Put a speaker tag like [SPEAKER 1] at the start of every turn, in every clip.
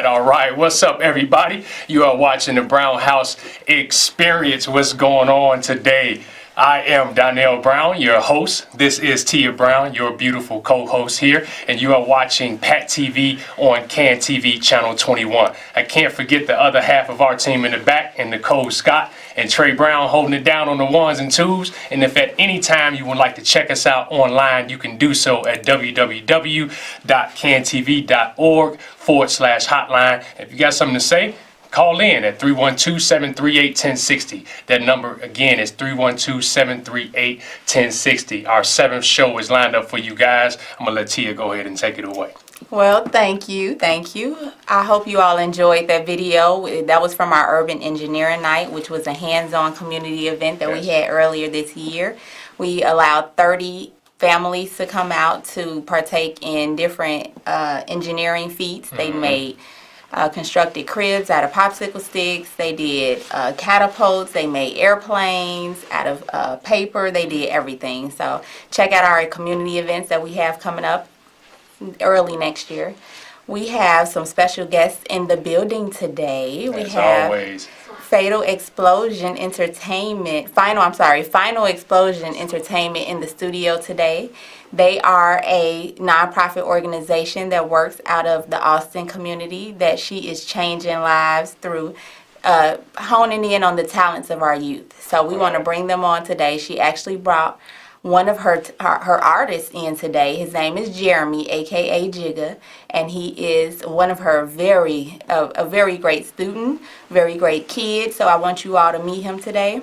[SPEAKER 1] all right. What's up, everybody? You are watching the Brown House Experience. What's going on today? I am Donnell Brown, your host. This is Tia Brown, your beautiful co-host here, and you are watching P.A.T TV on CAN TV Channel 21. I can't forget the other half of our team in the back, and Nicole Scott and Trey Brown holding it down on the ones and twos. And if at any time you would like to check us out online, you can do so at www.cantv.org/hotline. If you got something to say, call in at 312-738-1060. That number again is 312-738-1060. Our 7th show is lined up for you guys. I'm gonna let Tia go ahead and take it away.
[SPEAKER 2] Well, thank you. I hope you all enjoyed that video. That was from our Urban Engineering Night, which was a hands-on community event that we had earlier this year. We allowed 30 families to come out to partake in different engineering feats. They made constructed cribs out of popsicle sticks. They did catapults. They made airplanes out of paper. They did everything. So check out our community events that we have coming up early next year. We have some special guests in the building today. We have
[SPEAKER 1] always.
[SPEAKER 2] Final Explosion Entertainment in the studio today. They are a nonprofit organization that works out of the Austin community, that she is changing lives through honing in on the talents of our youth. So we want to bring them on today. She actually brought one of her artists in today. His name is Jeremy, aka Jigga, and he is one of her a very great student, very great kid. So I want you all to meet him today.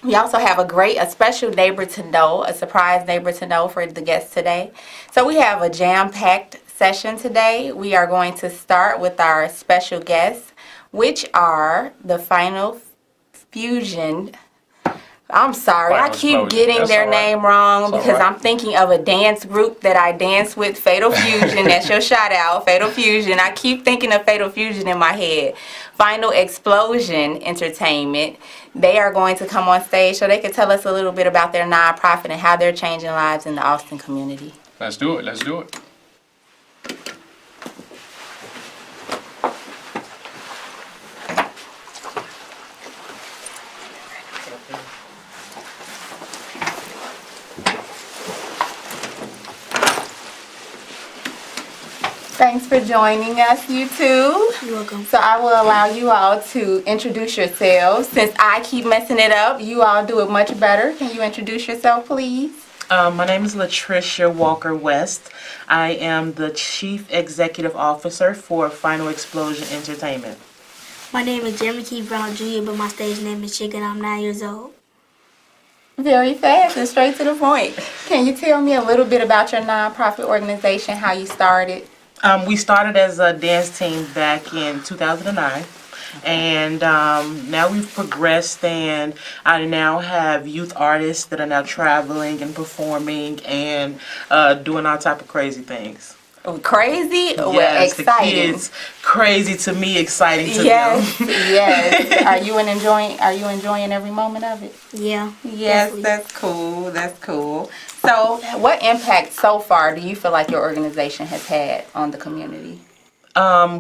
[SPEAKER 2] We also have a special neighbor to know, a surprise neighbor to know for the guests today. So we have a jam-packed session today. We are going to start with our special guests, which are the Final Fusion. I'm sorry, I keep getting their name wrong because I'm thinking of a dance group that I dance with, Fatal Fusion. That's your shout out, Fatal Fusion. I keep thinking of Fatal Fusion in my head. Final Explosion Entertainment. They are going to come on stage so they can tell us a little bit about their nonprofit and how they're changing lives in the Austin community.
[SPEAKER 1] Let's do it.
[SPEAKER 2] Thanks for joining us, you two.
[SPEAKER 3] You're welcome.
[SPEAKER 2] So I will allow you all to introduce yourselves. Since I keep messing it up, you all do it much better. Can you introduce yourself, please?
[SPEAKER 4] My name is Latricia Walker West. I am the Chief Executive Officer for Final Explosion Entertainment.
[SPEAKER 3] My name is Jeremy Keith Brown Jr., but my stage name is Chicken. I'm 9 years old.
[SPEAKER 2] Very fast and straight to the point. Can you tell me a little bit about your nonprofit organization, how you started?
[SPEAKER 4] We started as a dance team back in 2009, and now we've progressed, and I now have youth artists that are now traveling and performing and doing all type of crazy things.
[SPEAKER 2] Crazy or
[SPEAKER 4] yes,
[SPEAKER 2] exciting?
[SPEAKER 4] The kids, crazy to me, exciting to them.
[SPEAKER 2] Yes. Are you enjoying every moment of it?
[SPEAKER 3] Yeah.
[SPEAKER 2] Yes,
[SPEAKER 3] definitely.
[SPEAKER 2] that's cool. So, what impact so far do you feel like your organization has had on the community?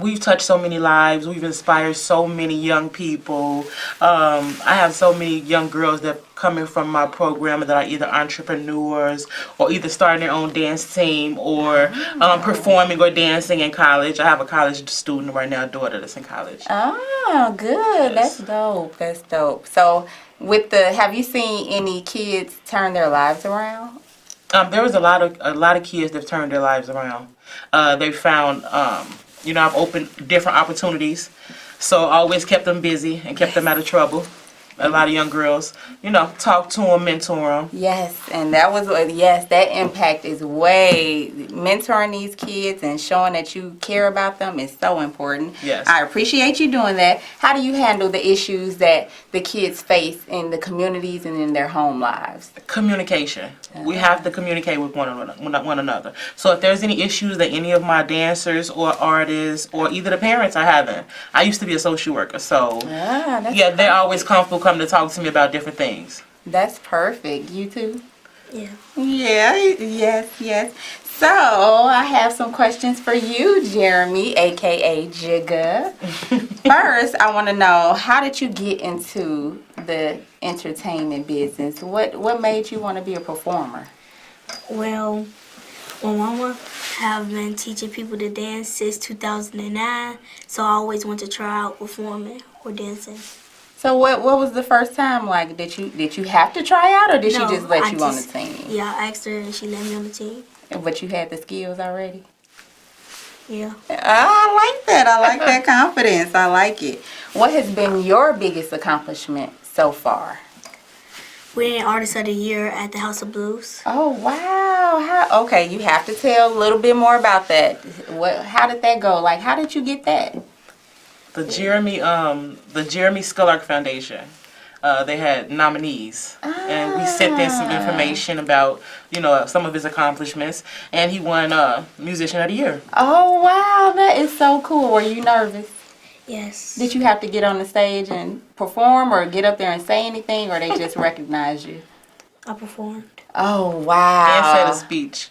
[SPEAKER 4] We've touched so many lives. We've inspired so many young people. I have so many young girls that coming from my program that are either entrepreneurs or either starting their own dance team or performing or dancing in college. I have a college student right now, a daughter that's in college.
[SPEAKER 2] Oh, good.
[SPEAKER 4] Yes.
[SPEAKER 2] That's dope. So, have you seen any kids turn their lives around?
[SPEAKER 4] There was a lot of kids that turned their lives around. They found, I've opened different opportunities, so I always kept them busy and kept them out of trouble. A lot of young girls, talk to them, mentor them.
[SPEAKER 2] Yes, and that impact is mentoring these kids and showing that you care about them is so important.
[SPEAKER 4] Yes.
[SPEAKER 2] I appreciate you doing that. How do you handle the issues that the kids face in the communities and in their home lives?
[SPEAKER 4] Communication. We have to communicate with one another. So if there's any issues that any of my dancers or artists or either the parents are having, I used to be a social worker, so they're always comfortable coming to talk to me about different things.
[SPEAKER 2] That's perfect. You too?
[SPEAKER 3] Yeah.
[SPEAKER 2] Yeah, yes. So I have some questions for you, Jeremy, aka Jigga. First, I want to know, how did you get into the entertainment business? What made you want to be a performer?
[SPEAKER 3] Well, my mama have been teaching people to dance since 2009, so I always want to try out performing or dancing.
[SPEAKER 2] So what was the first time like? Did you have to try out, or did she
[SPEAKER 3] No,
[SPEAKER 2] just let
[SPEAKER 3] I
[SPEAKER 2] you on the
[SPEAKER 3] just-
[SPEAKER 2] team?
[SPEAKER 3] Yeah, I asked her and she let me on the team.
[SPEAKER 2] But you had the skills already?
[SPEAKER 3] Yeah.
[SPEAKER 2] I like that. I like that confidence. I like it. What has been your biggest accomplishment so far?
[SPEAKER 3] Winning Artist of the Year at the House of Blues.
[SPEAKER 2] Oh wow! Okay, you have to tell a little bit more about that. How did that go? Like, how did you get that?
[SPEAKER 4] The Jeremy Skullark Foundation. They had nominees, and we sent in some information about, some of his accomplishments, and he won Musician of the Year.
[SPEAKER 2] Oh wow, that is so cool. Were you nervous?
[SPEAKER 3] Yes.
[SPEAKER 2] Did you have to get on the stage and perform, or get up there and say anything, or they just recognized you?
[SPEAKER 3] I performed.
[SPEAKER 2] Oh
[SPEAKER 4] And
[SPEAKER 2] wow!
[SPEAKER 4] said a speech.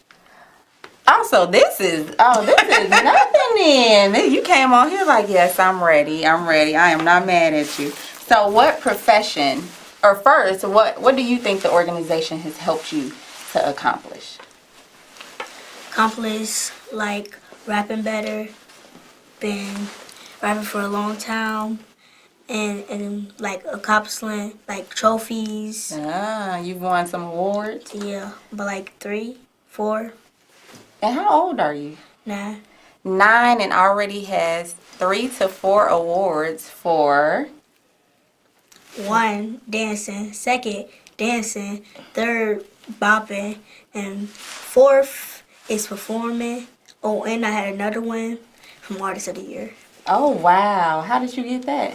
[SPEAKER 2] Also, this is nothing then. You came on here like, yes, I'm ready. I am not mad at you. So what profession, or first, what do you think the organization has helped you to accomplish?
[SPEAKER 3] Accomplish, like, rapping better. Been rapping for a long time. And like, accomplishing, like, trophies.
[SPEAKER 2] You've won some awards.
[SPEAKER 3] Yeah, but like 3, 4,
[SPEAKER 2] And how old are you?
[SPEAKER 3] 9.
[SPEAKER 2] 9, and already has 3 to 4 awards for...
[SPEAKER 3] 1, dancing. 2nd, dancing. 3rd, bopping. And 4th is performing. Oh, and I had another one from Artist of the Year.
[SPEAKER 2] Oh wow! How did you get that?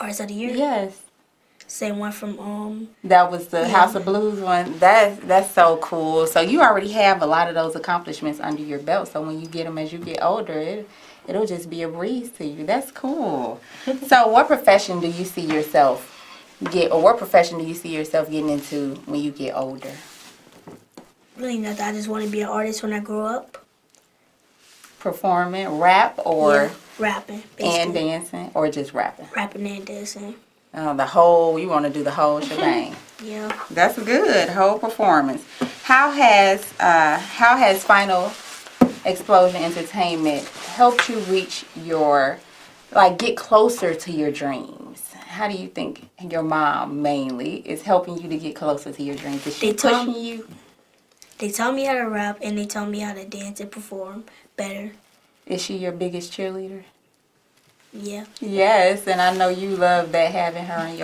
[SPEAKER 3] Artist of the Year?
[SPEAKER 2] Yes.
[SPEAKER 3] Same one from
[SPEAKER 2] That was the
[SPEAKER 3] Yeah.
[SPEAKER 2] House of Blues one. That's so cool. So you already have a lot of those accomplishments under your belt. So when you get them as you get older, it'll just be a breeze to you. That's cool. So what profession do you see yourself getting into when you get older?
[SPEAKER 3] really nothing. I just want to be an artist when I grow up.
[SPEAKER 2] Performing, rap, or
[SPEAKER 3] Yeah, rapping, basically.
[SPEAKER 2] and dancing, or just rapping?
[SPEAKER 3] Rapping and dancing.
[SPEAKER 2] You want to do the whole shebang.
[SPEAKER 3] Yeah.
[SPEAKER 2] That's good. Whole performance. How has Final Explosion Entertainment helped you reach get closer to your dreams? How do you think your mom mainly is helping you to get closer to your dreams? Is she pushing you?
[SPEAKER 3] They taught me how to rap and they taught me how to dance and perform better.
[SPEAKER 2] Is she your biggest cheerleader?
[SPEAKER 3] Yeah.
[SPEAKER 2] Yes, and I know you love that, having her in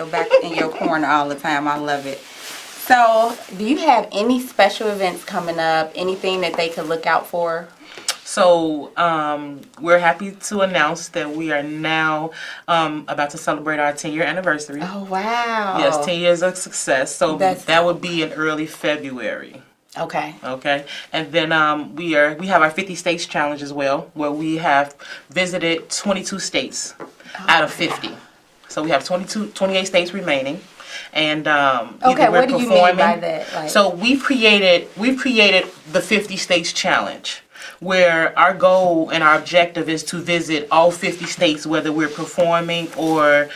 [SPEAKER 2] your corner all the time. I love it. So, do you have any special events coming up? Anything that they could look out for?
[SPEAKER 4] So we're happy to announce that we are now about to celebrate our 10-year anniversary.
[SPEAKER 2] Oh wow!
[SPEAKER 4] Yes, 10 years of success. So that would be in early February.
[SPEAKER 2] Okay.
[SPEAKER 4] Okay, and then we have our 50 states challenge as well, where we have visited 22 states out of 50. So we have 28 states remaining, and
[SPEAKER 2] Okay, what do you mean by that?
[SPEAKER 4] So we've created the 50 states challenge, where our goal and our objective is to visit all 50 states, whether we're performing or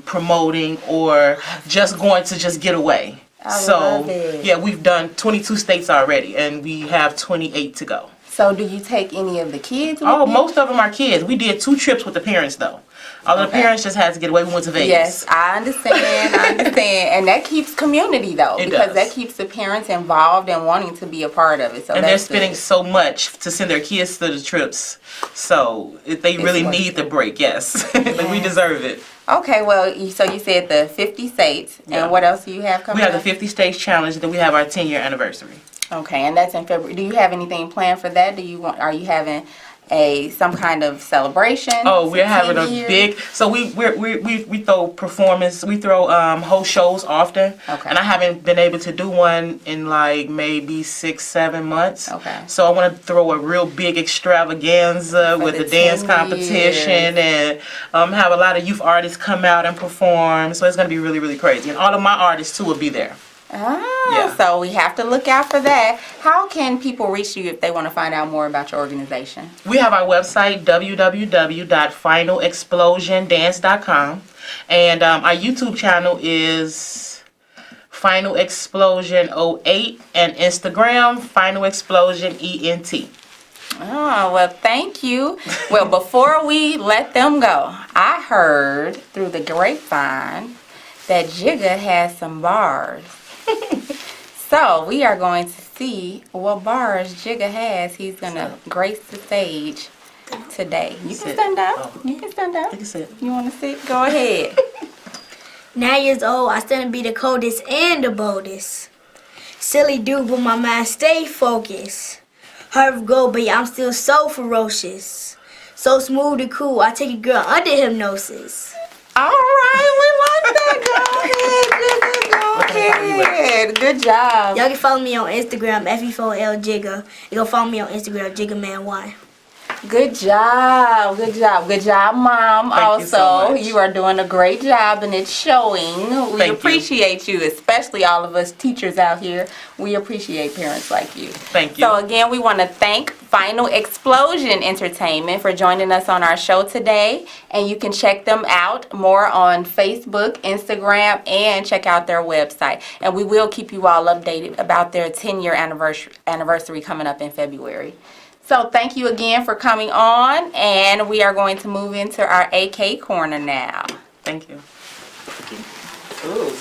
[SPEAKER 4] promoting or just going to just get away.
[SPEAKER 2] I love it.
[SPEAKER 4] Yeah, we've done 22 states already, and we have 28 to go.
[SPEAKER 2] So do you take any of the kids with
[SPEAKER 4] Oh,
[SPEAKER 2] you?
[SPEAKER 4] most of them are kids. We did 2 trips with the parents, though. All the parents just had to get away. We went to Vegas.
[SPEAKER 2] Yes, I understand. And that keeps community, though,
[SPEAKER 4] It
[SPEAKER 2] because
[SPEAKER 4] does.
[SPEAKER 2] that keeps the parents involved and wanting to be a part of it. So
[SPEAKER 4] And they're
[SPEAKER 2] that's
[SPEAKER 4] spending
[SPEAKER 2] good.
[SPEAKER 4] so much to send their kids to the trips. So they really
[SPEAKER 2] worth
[SPEAKER 4] need
[SPEAKER 2] it.
[SPEAKER 4] the break, yes. Like, we deserve it.
[SPEAKER 2] Okay, well, so you said the 50 states,
[SPEAKER 4] Yeah.
[SPEAKER 2] and what else do you have coming
[SPEAKER 4] We have the
[SPEAKER 2] up?
[SPEAKER 4] 50 states challenge, and then we have our 10-year anniversary.
[SPEAKER 2] Okay, and that's in February. Do you have anything planned for that? Are you having some kind of celebration?
[SPEAKER 4] Oh, we're having a
[SPEAKER 2] 10 years?
[SPEAKER 4] big. So we throw performance. We throw whole shows often.
[SPEAKER 2] Okay.
[SPEAKER 4] And I haven't been able to do one in like maybe 6-7 months.
[SPEAKER 2] Okay.
[SPEAKER 4] So I want to throw a real big extravaganza
[SPEAKER 2] For
[SPEAKER 4] with
[SPEAKER 2] the
[SPEAKER 4] the dance
[SPEAKER 2] 10
[SPEAKER 4] competition and have a lot of youth artists come out and perform. So it's gonna be really, really crazy. And all of my artists too will be there.
[SPEAKER 2] So we have to look out for that. How can people reach you if they want to find out more about your organization?
[SPEAKER 4] We have our website, www.finalexplosiondance.com. And our YouTube channel is Final Explosion 08 and Instagram, Final Explosion ENT.
[SPEAKER 2] Oh, well, thank you. Well, before we let them go, I heard through the grapevine that Jigga has some bars. So we are going to see what bars Jigga has. He's going to grace the stage today. You can stand up. You can stand up.
[SPEAKER 4] You can sit.
[SPEAKER 2] You want to sit? Go ahead.
[SPEAKER 3] 9 years old, I still be the coldest and the boldest. Silly dude, but my mind stay focused. Heart of gold, but yeah, I'm still so ferocious. So smooth and cool, I take a girl under hypnosis.
[SPEAKER 2] All right, we like that. Go ahead. Good job.
[SPEAKER 3] Y'all can follow me on Instagram, FE4L Jigga. You can follow me on Instagram, JiggaMan1.
[SPEAKER 2] Good job. Good job. Good job, Mom.
[SPEAKER 4] Thank you so much.
[SPEAKER 2] You are doing a great job and it's showing. We
[SPEAKER 4] Thank you.
[SPEAKER 2] appreciate you, especially all of us teachers out here. We appreciate parents like you.
[SPEAKER 4] Thank you.
[SPEAKER 2] So again, we want to thank Final Explosion Entertainment for joining us on our show today. And you can check them out more on Facebook, Instagram, and check out their website. And we will keep you all updated about their 10-year anniversary coming up in February. So thank you again for coming on, and we are going to move into our AK corner now.
[SPEAKER 4] Thank you. Ooh.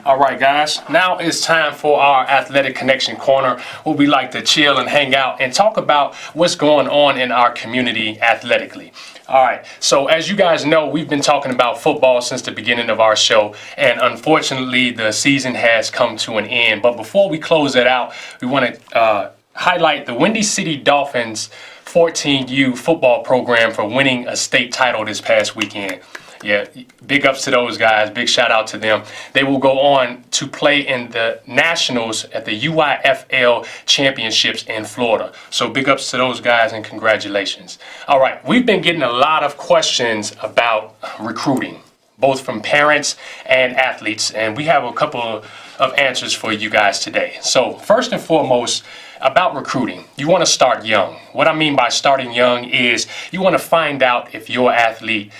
[SPEAKER 1] All right, guys, now it's time for our Athletic Connection Corner, where we like to chill and hang out and talk about what's going on in our community athletically. All right, so as you guys know, we've been talking about football since the beginning of our show, and unfortunately, the season has come to an end. But before we close it out, we want to highlight the Windy City Dolphins 14U football program for winning a state title this past weekend. Yeah, big ups to those guys. Big shout out to them. They will go on to play in the Nationals at the UIFL Championships in Florida. So big ups to those guys and congratulations. All right, we've been getting a lot of questions about recruiting, both from parents and athletes, and we have a couple of answers for you guys today. So first and foremost, about recruiting, you want to start young. What I mean by starting young is you want to find out if your athlete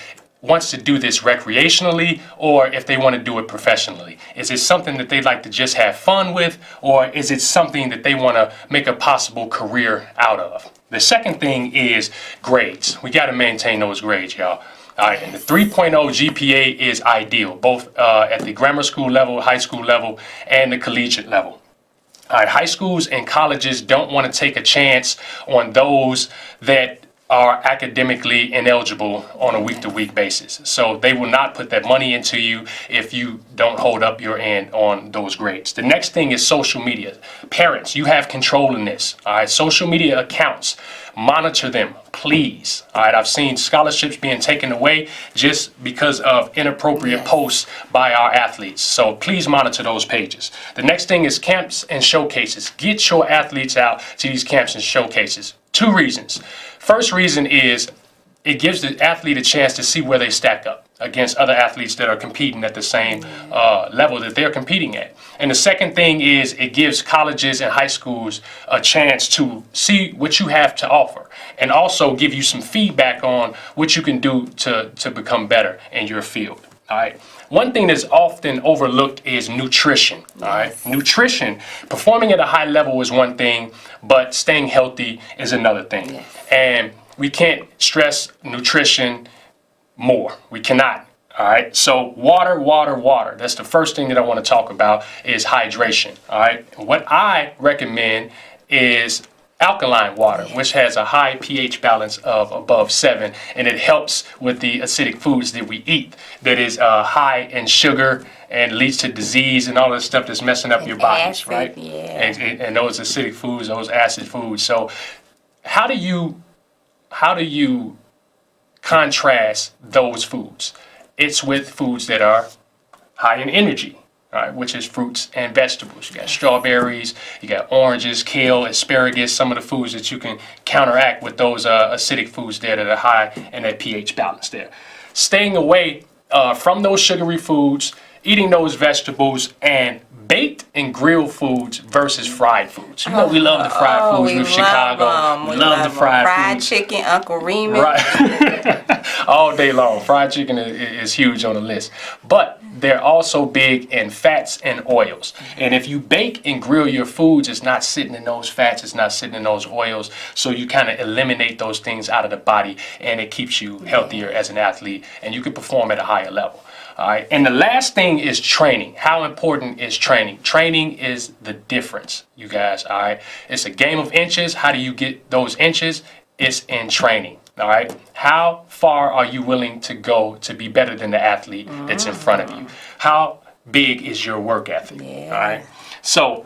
[SPEAKER 1] wants to do this recreationally or if they want to do it professionally. Is it something that they'd like to just have fun with, or is it something that they want to make a possible career out of? The second thing is grades. We got to maintain those grades, y'all. All right, and the 3.0 GPA is ideal, both at the grammar school level, high school level, and the collegiate level. All right, high schools and colleges don't want to take a chance on those that are academically ineligible on a week-to-week basis. So they will not put that money into you if you don't hold up your end on those grades. The next thing is social media. Parents, you have control in this. All right, social media accounts, monitor them, please. All right, I've seen scholarships being taken away just because of inappropriate posts by our athletes. So please monitor those pages. The next thing is camps and showcases. Get your athletes out to these camps and showcases. 2 reasons. First reason is it gives the athlete a chance to see where they stack up against other athletes that are competing at the same level that they're competing at. And the second thing is it gives colleges and high schools a chance to see what you have to offer and also give you some feedback on what you can do to become better in your field. All right. One thing that's often overlooked is nutrition. All right. Nutrition, performing at a high level is one thing, but staying healthy is another thing.
[SPEAKER 2] Yes.
[SPEAKER 1] And we can't stress nutrition more. We cannot. All right. So water, water, water. That's the first thing that I want to talk about is hydration. All right. What I recommend is alkaline water, which has a high pH balance of above 7, and it helps with the acidic foods that we eat that is high in sugar and leads to disease and all the stuff that's messing up your bodies,
[SPEAKER 2] acid,
[SPEAKER 1] right?
[SPEAKER 2] yeah.
[SPEAKER 1] And those acidic foods, those acid foods. So how do you contrast those foods? It's with foods that are high in energy, all right, which is fruits and vegetables. You got strawberries, you got oranges, kale, asparagus, some of the foods that you can counteract with those acidic foods there that are high in that pH balance there. Staying away from those sugary foods, eating those vegetables, and baked and grilled foods versus fried foods. You know, we love the fried foods with Chicago. We love the fried foods.
[SPEAKER 2] Chicken, Uncle Remus.
[SPEAKER 1] Right. All day long. Fried chicken is huge on the list. But they're also big in fats and oils. And if you bake and grill your foods, it's not sitting in those fats, it's not sitting in those oils. So you kind of eliminate those things out of the body, and it keeps you healthier as an athlete, and you can perform at a higher level. All right. And the last thing is training. How important is training? Training is the difference, you guys. All right. It's a game of inches. How do you get those inches? It's in training. All right. How far are you willing to go to be better than the athlete that's in front of you? How big is your work ethic?
[SPEAKER 2] Yeah.
[SPEAKER 1] All right. So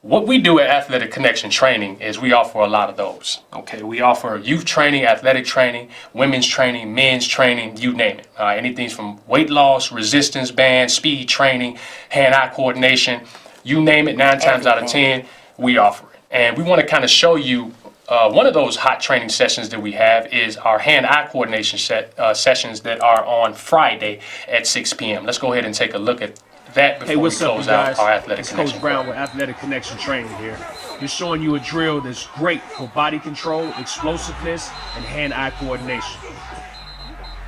[SPEAKER 1] what we do at Athletic Connection Training is we offer a lot of those. Okay, we offer youth training, athletic training, women's training, men's training, you name it. Anything from weight loss, resistance bands, speed training, hand-eye coordination, you name it, 9 times out of 10, we offer it. And we want to kind of show you one of those hot training sessions that we have is our hand-eye coordination sessions that are on Friday at 6 p.m. Let's go ahead and take a look at that before we close out our Athletic Connection.
[SPEAKER 5] Coach Brown with Athletic Connection Training here. Just showing you a drill that's great for body control, explosiveness, and hand-eye coordination.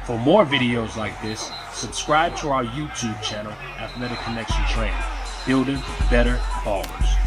[SPEAKER 5] For more videos like this, subscribe to our YouTube channel, Athletic Connection Training, building better ballers.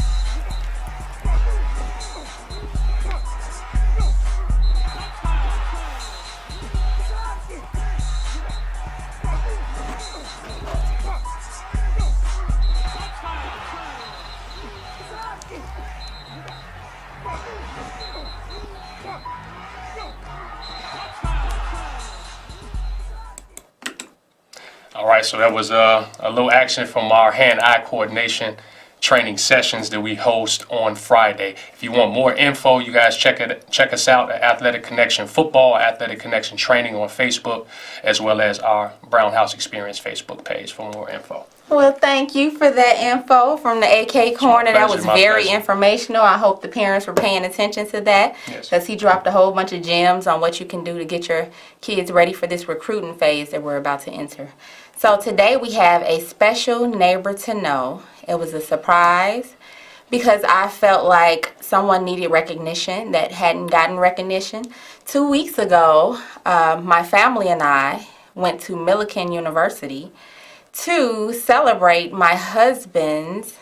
[SPEAKER 1] All right, so that was a little action from our hand-eye coordination training sessions that we host on Friday. If you want more info, you guys check us out at Athletic Connection Football, Athletic Connection Training on Facebook, as well as our Brown House Experience Facebook page for more info.
[SPEAKER 2] Well, thank you for that info from the AK Corner. That was very informational. I hope the parents were paying attention to that, because he dropped a whole bunch of gems on what you can do to get your kids ready for this recruiting phase that we're about to enter. So today we have a special neighbor to know. It was a surprise because I felt like someone needed recognition that hadn't gotten recognition. 2 weeks ago, my family and I went to Millikan University to celebrate my husband's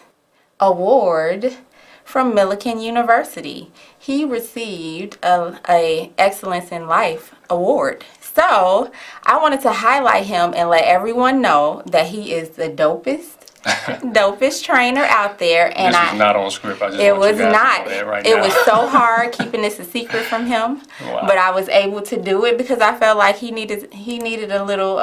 [SPEAKER 2] award from Millikan University. He received a Excellence in Life award. So I wanted to highlight him and let everyone know that he is the dopest trainer out there. And
[SPEAKER 1] this was not on script. I just
[SPEAKER 2] it
[SPEAKER 1] want
[SPEAKER 2] was
[SPEAKER 1] you guys
[SPEAKER 2] not.
[SPEAKER 1] To know that right
[SPEAKER 2] it
[SPEAKER 1] now.
[SPEAKER 2] was so hard keeping this a secret from him.
[SPEAKER 1] Wow.
[SPEAKER 2] But I was able to do it because I felt like he needed a little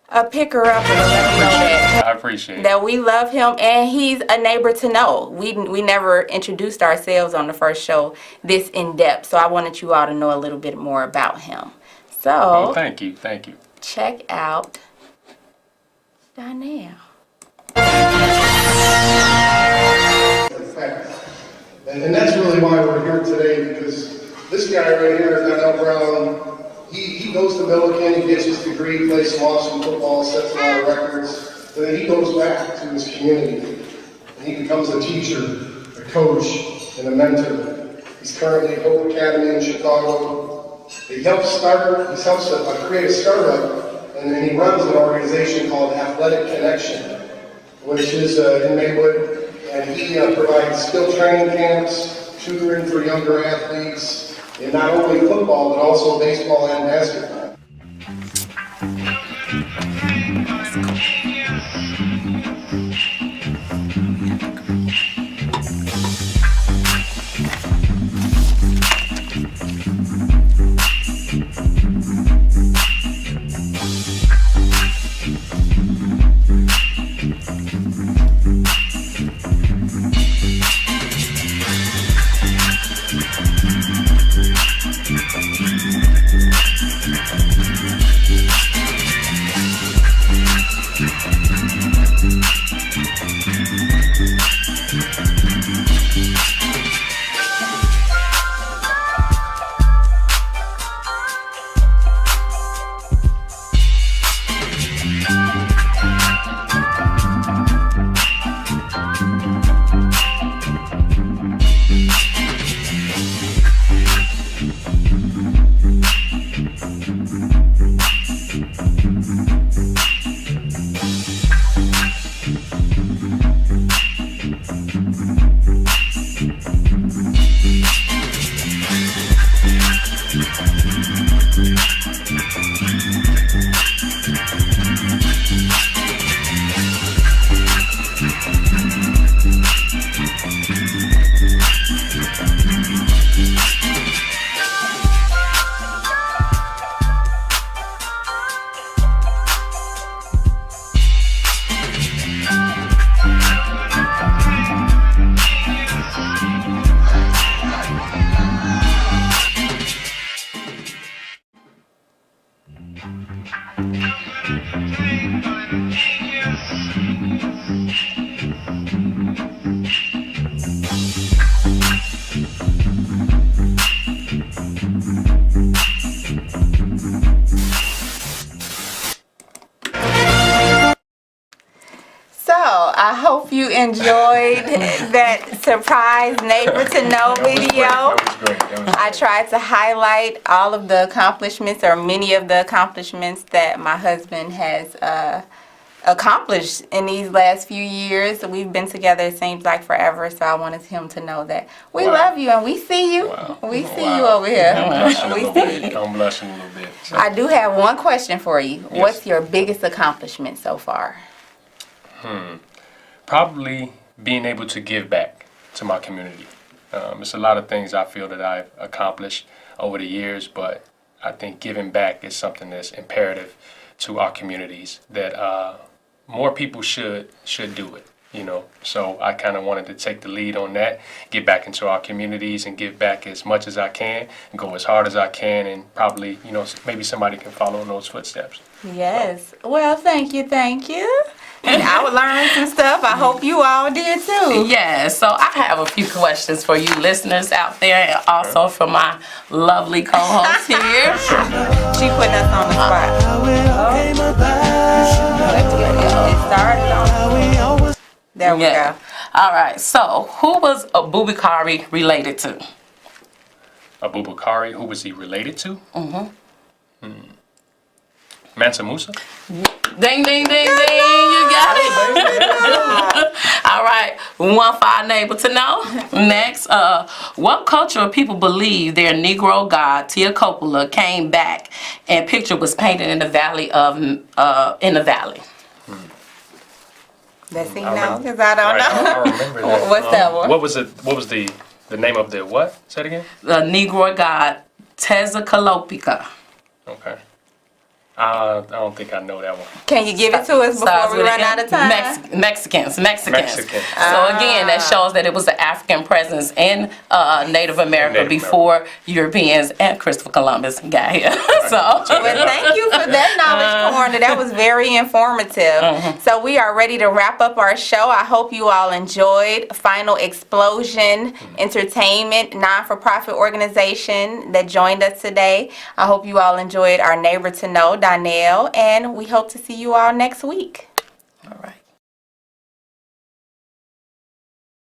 [SPEAKER 2] a picker up and let him know that.
[SPEAKER 1] I appreciate it.
[SPEAKER 2] That we love him, and he's a neighbor to know. We never introduced ourselves on the first show this in depth, so I wanted you all to know a little bit more about him. So,
[SPEAKER 1] Oh, thank you.
[SPEAKER 2] check out Donnell.
[SPEAKER 6] And that's really why we're here today, because this guy right here, Donnell Brown, he goes to Millikan, he gets his degree, plays some awesome football, sets a lot of records, but then he goes back to his community, and he becomes a teacher, a coach, and a mentor. He's currently at Hope Academy in Chicago. He helps create a startup, and then he runs an organization called Athletic Connection, which is in Maywood, and he provides skill training camps, tutoring for younger athletes, in not only football, but also baseball and basketball.
[SPEAKER 2] So I hope you enjoyed that surprise neighbor to know video.
[SPEAKER 1] That was great. That was great.
[SPEAKER 2] I tried to highlight all of the accomplishments, or many of the accomplishments, that my husband has accomplished in these last few years. We've been together, it seems like forever, so I wanted him to know that we
[SPEAKER 1] Wow.
[SPEAKER 2] love you and we see you.
[SPEAKER 1] Wow.
[SPEAKER 2] We see
[SPEAKER 1] Wow.
[SPEAKER 2] you over here.
[SPEAKER 1] I'm blushing a
[SPEAKER 2] We
[SPEAKER 1] little
[SPEAKER 2] see
[SPEAKER 1] bit.
[SPEAKER 2] you.
[SPEAKER 1] I'm blushing a little bit. So.
[SPEAKER 2] I do have one question for you.
[SPEAKER 1] Yes.
[SPEAKER 2] What's your biggest accomplishment so far?
[SPEAKER 1] Probably being able to give back to my community. It's a lot of things I feel that I've accomplished over the years, but I think giving back is something that's imperative to our communities, that more people should do it, you know. So I kind of wanted to take the lead on that, get back into our communities and give back as much as I can, and go as hard as I can, and probably, you know, maybe somebody can follow in those footsteps.
[SPEAKER 2] Yes. Well, thank you. And I would learn some stuff. I hope you all did too.
[SPEAKER 7] Yeah, so I have a few questions for you listeners out there, and also for my lovely co-host here.
[SPEAKER 2] She putting us on the spot. It started on. There we
[SPEAKER 7] Yeah.
[SPEAKER 2] go.
[SPEAKER 7] All right, so who was Abubakari related to?
[SPEAKER 1] Abubakari, who was he related to? Mansa Musa?
[SPEAKER 7] Ding, ding, ding, ding, you got it. All right, one for our neighbor to know. Next, what cultural people believe their Negro god, Tia Coppola, came back and picture was painted in the valley of, in the valley?
[SPEAKER 2] Let's see
[SPEAKER 1] I
[SPEAKER 2] now,
[SPEAKER 1] remember.
[SPEAKER 2] because I don't
[SPEAKER 1] Right, I
[SPEAKER 2] know.
[SPEAKER 1] remember that.
[SPEAKER 2] What's that one?
[SPEAKER 1] What was the name of the what? Say it again.
[SPEAKER 7] The Negro god, Tezcatlipoca.
[SPEAKER 1] Okay. I don't think I know that one.
[SPEAKER 2] Can you give it to us
[SPEAKER 7] Starts
[SPEAKER 2] before we
[SPEAKER 7] with
[SPEAKER 2] run
[SPEAKER 7] an
[SPEAKER 2] out of time?
[SPEAKER 7] Mexicans.
[SPEAKER 1] Mexican.
[SPEAKER 7] So again, that shows that it was an African presence in Native America
[SPEAKER 1] Native
[SPEAKER 7] before Europeans and Christopher Columbus got here. So
[SPEAKER 2] Well, thank you for that knowledge corner. That was very informative. So we are ready to wrap up our show. I hope you all enjoyed Final Explosion Entertainment, non-for-profit organization that joined us today. I hope you all enjoyed our neighbor to know, Donnell, and we hope to see you all next week.
[SPEAKER 7] all right.